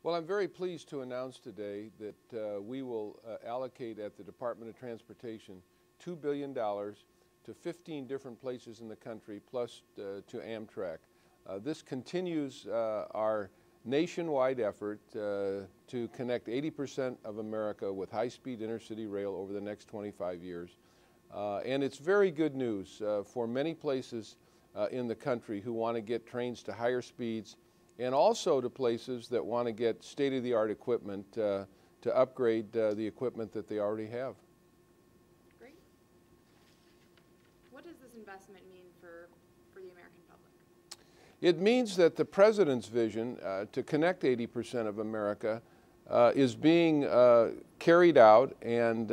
Well, I'm very pleased to announce today that we will allocate at the Department of Transportation $2 billion to 15 different places in the country, plus to Amtrak. This continues our nationwide effort to connect 80% of America with high-speed intercity rail over the next 25 years. And it's very good news for many places in the country who want to get trains to higher speeds, and also to places that want to get state-of-the-art equipment to upgrade the equipment that they already have. Great. What does this investment mean for the American public? It means that the President's vision to connect 80% of America is being carried out, and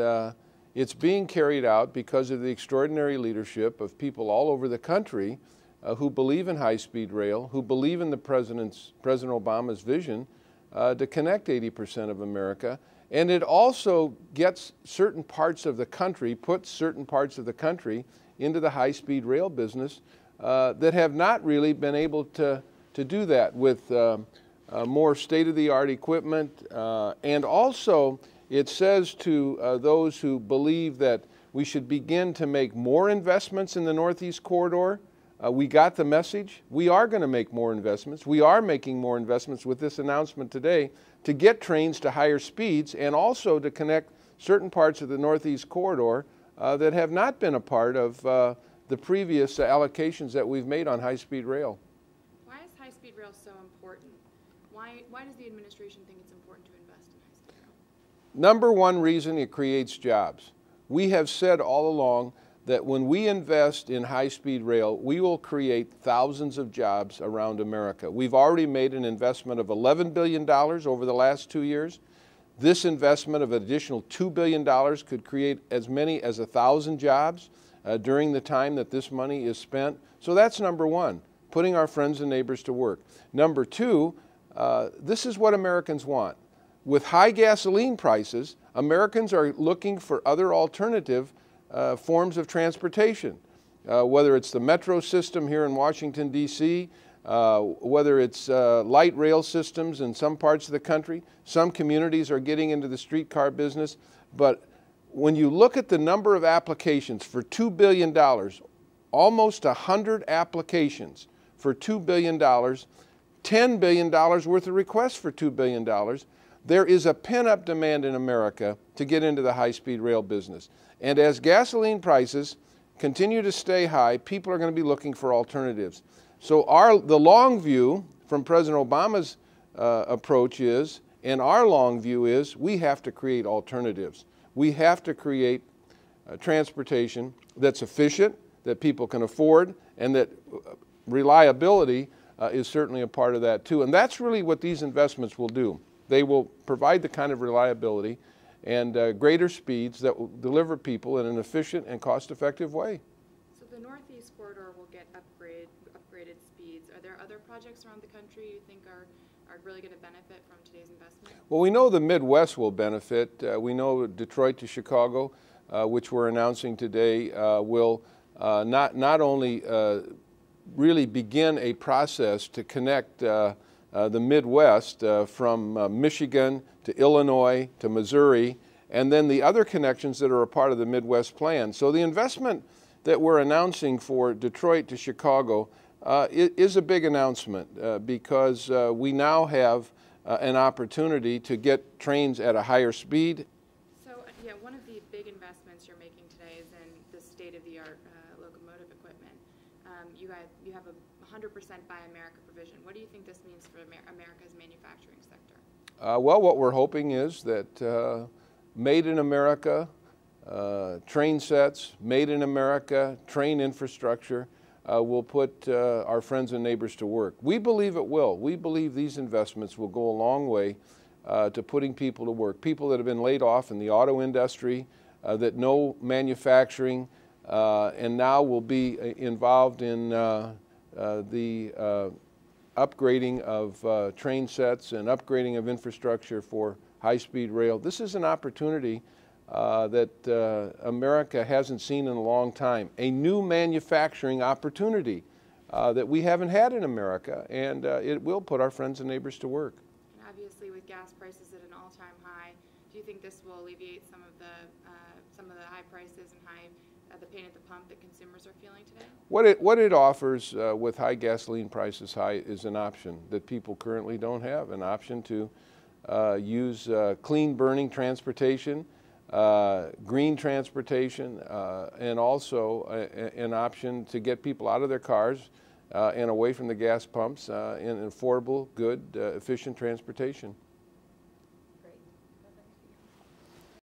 it's being carried out because of the extraordinary leadership of people all over the country who believe in high-speed rail, who believe in President Obama's vision to connect 80% of America. And it also gets certain parts of the country, puts certain parts of the country into the high-speed rail business that have not really been able to do that with more state-of-the-art equipment. And also, it says to those who believe that we should begin to make more investments in the Northeast Corridor. We got the message. We are going to make more investments. We are making more investments with this announcement today to get trains to higher speeds and also to connect certain parts of the Northeast Corridor that have not been a part of the previous allocations that we've made on high-speed rail. Why is high-speed rail so important? Why does the administration think it's important to invest in high-speed rail? Number one reason, it creates jobs. We have said all along that when we invest in high-speed rail, we will create thousands of jobs around America. We've already made an investment of $11 billion over the last 2 years. This investment of an additional $2 billion could create as many as 1,000 jobs during the time that this money is spent. So that's number one, putting our friends and neighbors to work. Number two, this is what Americans want. With high gasoline prices, Americans are looking for other alternative forms of transportation, whether it's the metro system here in Washington, D.C., whether it's light rail systems in some parts of the country. Some communities are getting into the streetcar business. But when you look at the number of applications for $2 billion, almost 100 applications for $2 billion, $10 billion worth of requests for $2 billion, there is a pent-up demand in America to get into the high-speed rail business. And as gasoline prices continue to stay high, people are going to be looking for alternatives. So the long view from President Obama's approach is, and our long view is, we have to create alternatives. We have to create transportation that's efficient, that people can afford, and that reliability is certainly a part of that too. And that's really what these investments will do. They will provide the kind of reliability and greater speeds that will deliver people in an efficient and cost-effective way. So the Northeast Corridor will get upgraded speeds. Are there other projects around the country you think are really going to benefit from today's investment? Well, we know the Midwest will benefit. We know Detroit to Chicago, which we're announcing today, will not only really begin a process to connect the Midwest from Michigan to Illinois to Missouri, and then the other connections that are a part of the Midwest plan. So the investment that we're announcing for Detroit to Chicago is a big announcement because we now have an opportunity to get trains at a higher speed. So yeah, one of the big investments you're making today is in the state-of-the-art locomotive equipment. You have a 100% Buy America provision. What do you think this means for America's manufacturing sector? Well, what we're hoping is that made in America train sets, made in America train infrastructure will put our friends and neighbors to work. We believe it will. We believe these investments will go a long way to putting people to work. People that have been laid off in the auto industry, that know manufacturing, and now will be involved in the upgrading of train sets and upgrading of infrastructure for high-speed rail. This is an opportunity that America hasn't seen in a long time, a new manufacturing opportunity that we haven't had in America, and it will put our friends and neighbors to work. obviously with gas prices at an all-time high, do you think this will alleviate some of the high prices and the pain at the pump that consumers are feeling today? What it offers with high gasoline prices high is an option that people currently don't have, an option to use clean burning transportation, green transportation, and also an option to get people out of their cars and away from the gas pumps in affordable, good, efficient transportation.